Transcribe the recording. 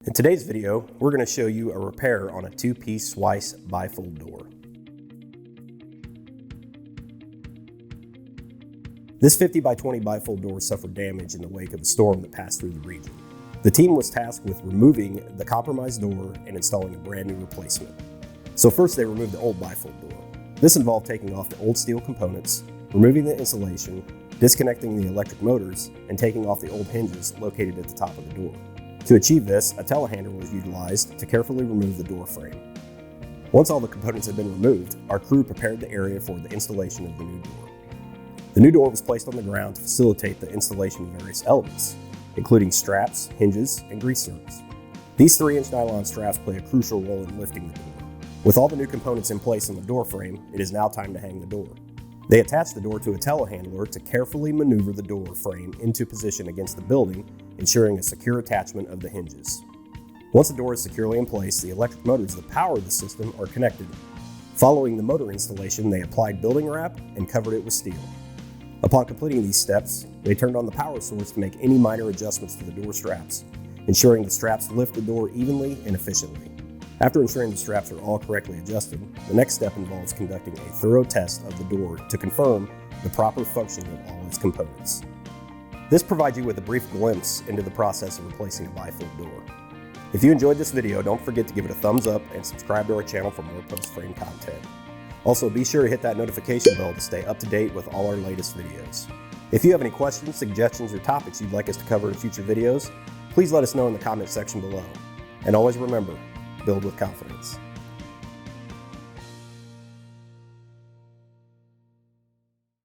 In today's video, we're going to show you a repair on a two-piece Schweiss bifold door. This 50 by 20 bifold door suffered damage in the wake of a storm that passed through the region. The team was tasked with removing the compromised door and installing a brand new replacement. So first they removed the old bifold door. This involved taking off the old steel components, removing the insulation, disconnecting the electric motors, and taking off the old hinges located at the top of the door. To achieve this, a telehandler was utilized to carefully remove the door frame. Once all the components had been removed, our crew prepared the area for the installation of the new door. The new door was placed on the ground to facilitate the installation of various elements, including straps, hinges, and grease zerks. These 3-inch nylon straps play a crucial role in lifting the door. With all the new components in place on the door frame, it is now time to hang the door. They attached the door to a telehandler to carefully maneuver the door frame into position against the building, ensuring a secure attachment of the hinges. Once the door is securely in place, the electric motors that power the system are connected. Following the motor installation, they applied building wrap and covered it with steel. Upon completing these steps, they turned on the power source to make any minor adjustments to the door straps, ensuring the straps lift the door evenly and efficiently. After ensuring the straps are all correctly adjusted, the next step involves conducting a thorough test of the door to confirm the proper functioning of all its components. This provides you with a brief glimpse into the process of replacing a bifold door. If you enjoyed this video, don't forget to give it a thumbs up and subscribe to our channel for more post-frame content. Also, be sure to hit that notification bell to stay up to date with all our latest videos. If you have any questions, suggestions, or topics you'd like us to cover in future videos, please let us know in the comment section below. And always remember, build with confidence.